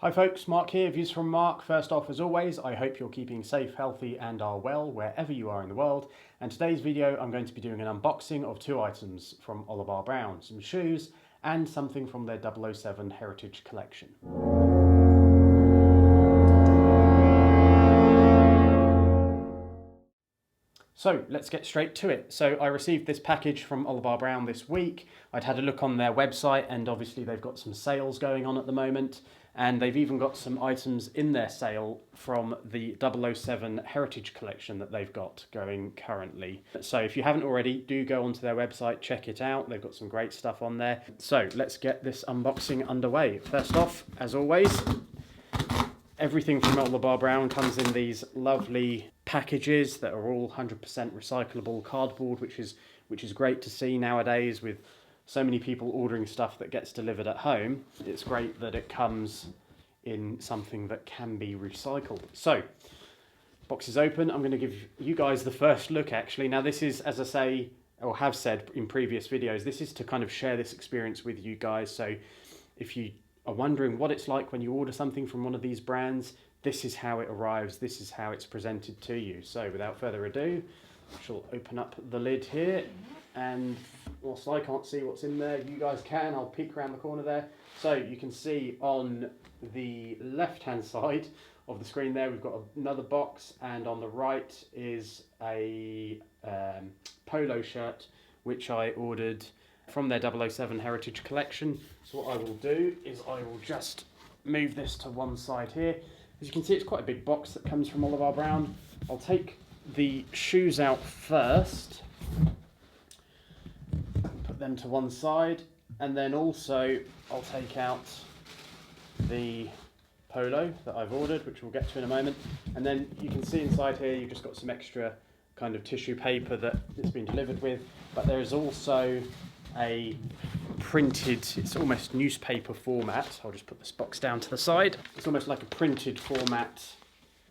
Hi folks, Mark here, views from Mark. First off, as always, I hope you're keeping safe, healthy and are well wherever you are in the world. And today's video, I'm going to be doing an unboxing of two items from Orlebar Brown, some shoes and something from their 007 Heritage Collection. So let's get straight to it. So I received this package from Orlebar Brown this week. I'd had a look on their website and obviously they've got some sales going on at the moment. And they've even got some items in their sale from the 007 Heritage Collection that they've got going currently. So if you haven't already, do go onto their website, check it out. They've got some great stuff on there. So let's get this unboxing underway. First off, as always, everything from Orlebar Brown comes in these lovely packages that are all 100% recyclable cardboard, which is great to see nowadays with so many people ordering stuff that gets delivered at home. It's great that it comes in something that can be recycled. So, box is open. I'm going to give you guys the first look actually. Now this is, as I say, or have said in previous videos, this is to kind of share this experience with you guys. So if you are wondering what it's like when you order something from one of these brands, this is how it arrives, this is how it's presented to you. So without further ado, I shall open up the lid here. And whilst I can't see what's in there, you guys can. I'll peek around the corner there. So you can see on the left hand side of the screen there, we've got another box, and on the right is a polo shirt, which I ordered from their 007 Heritage Collection. So what I will do is I will just move this to one side here. As you can see, it's quite a big box that comes from Orlebar Brown. I'll take the shoes out first, them to one side, and then also I'll take out the polo that I've ordered, which we'll get to in a moment. And then you can see inside here you've just got some extra kind of tissue paper that it's been delivered with, but there is also a printed, it's almost newspaper format. I'll just put this box down to the side. It's almost like a printed format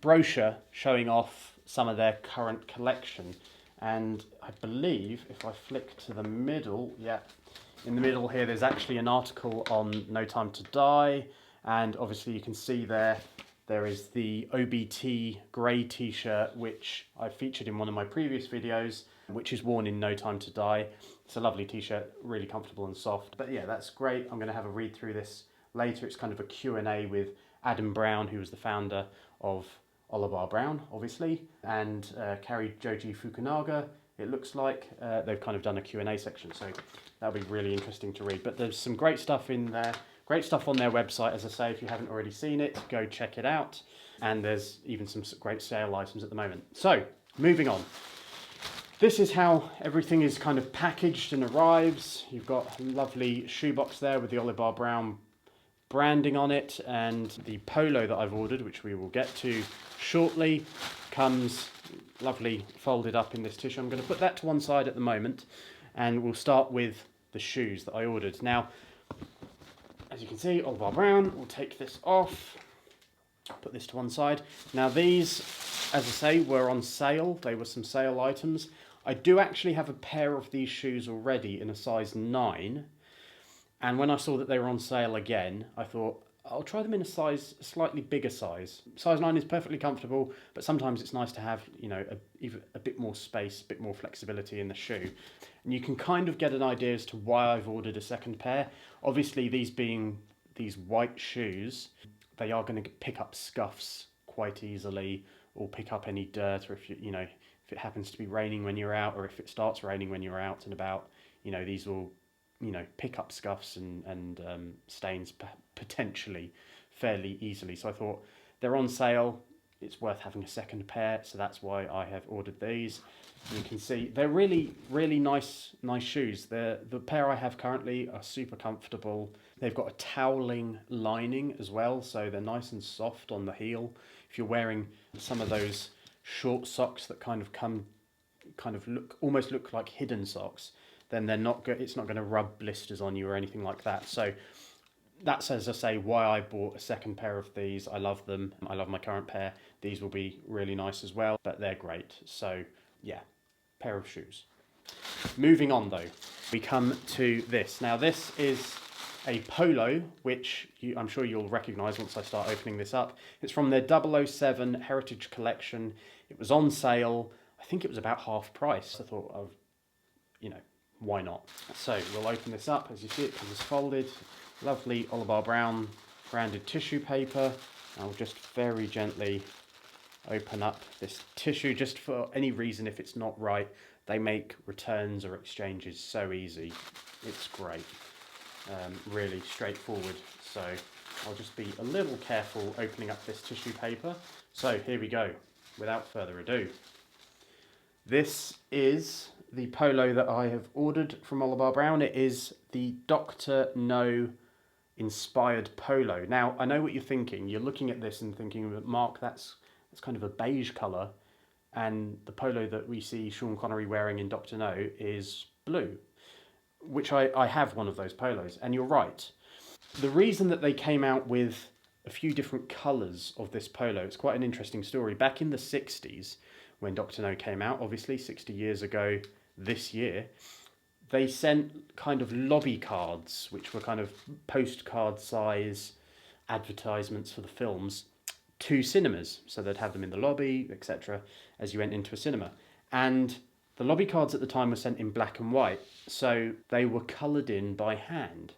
brochure showing off some of their current collection. And I believe if I flick to the middle, yeah, in the middle here there's actually an article on No Time to Die, and obviously you can see there is the OBT grey t-shirt, which I featured in one of my previous videos, which is worn in No Time to Die. It's a lovely t-shirt, really comfortable and soft. But yeah, that's great. I'm going to have a read through this later. It's kind of a Q&A with Adam Brown, who was the founder of Orlebar Brown, obviously, and Kari Joji Fukunaga, it looks like. They've kind of done a Q&A section, so that'll be really interesting to read. But there's some great stuff in there, great stuff on their website. As I say, if you haven't already seen it, go check it out. And there's even some great sale items at the moment. So, moving on. This is how everything is kind of packaged and arrives. You've got a lovely shoebox there with the Orlebar Brown branding on it, and the polo that I've ordered, which we will get to shortly, comes lovely folded up in this tissue. I'm going to put that to one side at the moment, and we'll start with the shoes that I ordered. Now, as you can see, Orlebar Brown, we'll take this off, put this to one side. Now these, as I say, were on sale. They were some sale items. I do actually have a pair of these shoes already in a size 9. And when I saw that they were on sale again, I thought, I'll try them in a slightly bigger size. Size 9 is perfectly comfortable, but sometimes it's nice to have, you know, a bit more space, a bit more flexibility in the shoe. And you can kind of get an idea as to why I've ordered a second pair. Obviously, these being these white shoes, they are going to pick up scuffs quite easily, or pick up any dirt, or if if it happens to be raining when you're out, or if it starts raining when you're out and about, these will pick up scuffs and stains potentially fairly easily. So I thought they're on sale, it's worth having a second pair, so that's why I have ordered these. You can see they're really nice shoes. The pair I have currently are super comfortable. They've got a toweling lining as well, so they're nice and soft on the heel. If you're wearing some of those short socks that almost look like hidden socks, then it's not going to rub blisters on you or anything like that. So that's, as I say, why I bought a second pair of these. I love them. I love my current pair. These will be really nice as well, but they're great. So yeah, pair of shoes. Moving on though, we come to this. Now this is a polo, which I'm sure you'll recognise once I start opening this up. It's from their 007 Heritage Collection. It was on sale. I think it was about half price. I thought, of, you know, why not? So we'll open this up. As you see, it comes folded. Lovely Orlebar Brown branded tissue paper. I'll just very gently open up this tissue, just for any reason if it's not right. They make returns or exchanges so easy. It's great. Really straightforward. So I'll just be a little careful opening up this tissue paper. So here we go. Without further ado. This is the polo that I have ordered from Orlebar Brown. It is the Dr No inspired polo. Now, I know what you're thinking. You're looking at this and thinking, Mark, that's kind of a beige colour, and the polo that we see Sean Connery wearing in Dr No is blue, which I have one of those polos, and you're right. The reason that they came out with a few different colours of this polo, it's quite an interesting story. Back in the 60s, when Dr No came out, obviously 60 years ago this year, they sent kind of lobby cards, which were kind of postcard size advertisements for the films, to cinemas. So they'd have them in the lobby, etc., as you went into a cinema. And the lobby cards at the time were sent in black and white, so they were coloured in by hand.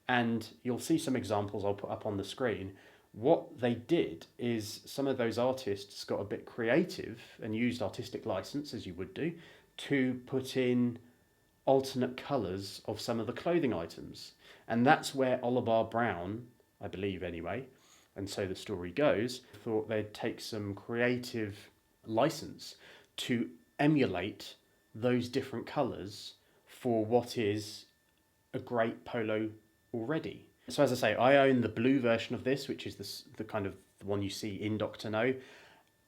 And you'll see some examples I'll put up on the screen. What they did is some of those artists got a bit creative and used artistic license, as you would do, to put in alternate colours of some of the clothing items. And that's where Orlebar Brown, I believe anyway, and so the story goes, thought they'd take some creative license to emulate those different colours for what is a great polo already. So as I say, I own the blue version of this, which is the kind of the one you see in Dr No.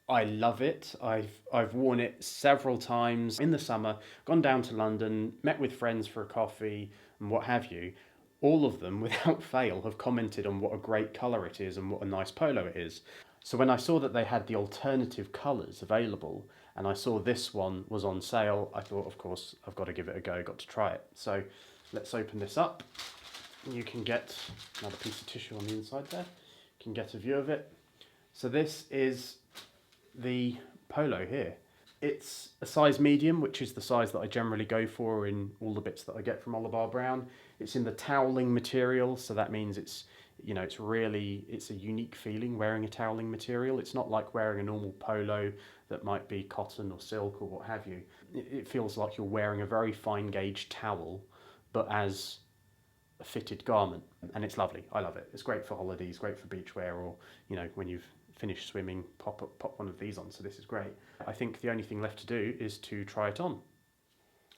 I love it. I've worn it several times in the summer, gone down to London, met with friends for a coffee and what have you. All of them, without fail, have commented on what a great colour it is and what a nice polo it is. So when I saw that they had the alternative colours available and I saw this one was on sale, I thought, of course, I've got to give it a go, got to try it. So let's open this up. You can get another piece of tissue on the inside there. You can get a view of it. So this is the polo here. It's a size medium, which is the size that I generally go for in all the bits that I get from Orlebar Brown. It's in the toweling material, so that means it's, you know, it's a unique feeling wearing a toweling material. It's not like wearing a normal polo that might be cotton or silk or what have you. It feels like you're wearing a very fine gauge towel, but as a fitted garment, and it's lovely. I love it. It's great for holidays, great for beachwear, or, you know, when you've finished swimming, pop one of these on. So this is great. I think the only thing left to do is to try it on.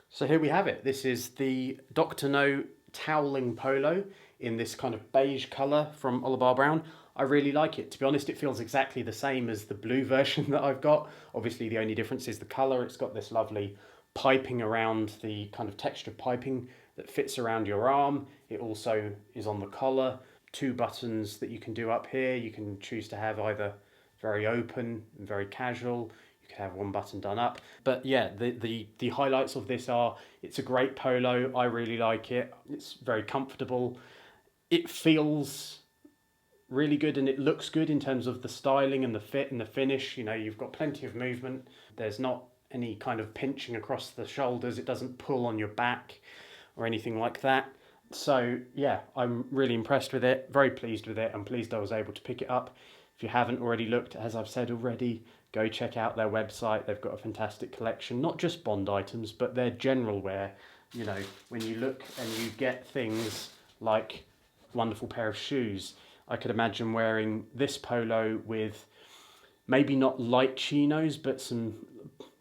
So here we have it. This is the Dr No Towelling Polo in this kind of beige colour from Orlebar Brown. I really like it. To be honest, it feels exactly the same as the blue version that I've got. Obviously, the only difference is the colour. It's got this lovely piping around, the kind of textured piping that fits around your arm. It also is on the collar. 2 buttons that you can do up here. You can choose to have either very open and very casual. You can have 1 button done up. But yeah, the highlights of this are, it's a great polo. I really like it. It's very comfortable. It feels really good and it looks good in terms of the styling and the fit and the finish. You know, you've got plenty of movement. There's not any kind of pinching across the shoulders. It doesn't pull on your back or anything like that. So yeah, I'm really impressed with it, very pleased with it. I'm pleased I was able to pick it up. If you haven't already looked, as I've said already, go check out their website. They've got a fantastic collection, not just Bond items, but their general wear. You know, when you look and you get things like a wonderful pair of shoes, I could imagine wearing this polo with maybe not light chinos, but some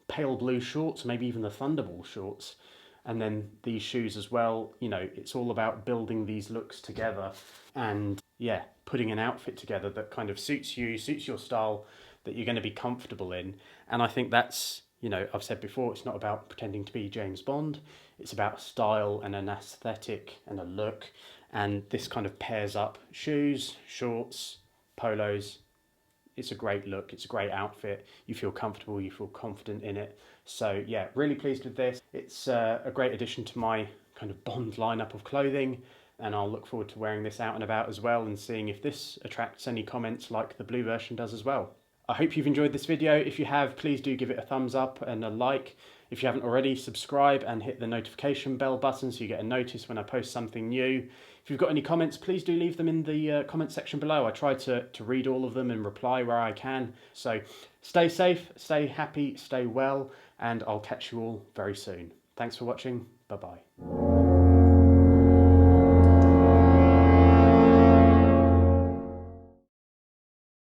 pale blue shorts, maybe even the Thunderball shorts. And then these shoes as well. You know, it's all about building these looks together and yeah, putting an outfit together that kind of suits you, suits your style, that you're going to be comfortable in. And I think that's, you know, I've said before, it's not about pretending to be James Bond. It's about style and an aesthetic and a look. And this kind of pairs up shoes, shorts, polos. It's a great look. It's a great outfit. You feel comfortable. You feel confident in it. So yeah, really pleased with this. It's a great addition to my kind of Bond lineup of clothing. and I'll look forward to wearing this out and about as well and seeing if this attracts any comments like the blue version does as well. I hope you've enjoyed this video. If you have, please do give it a thumbs up and a like. If you haven't already, subscribe and hit the notification bell button so you get a notice when I post something new. If you've got any comments, please do leave them in the comment section below. I try to read all of them and reply where I can. So stay safe, stay happy, stay well, and I'll catch you all very soon. Thanks for watching. Bye-bye.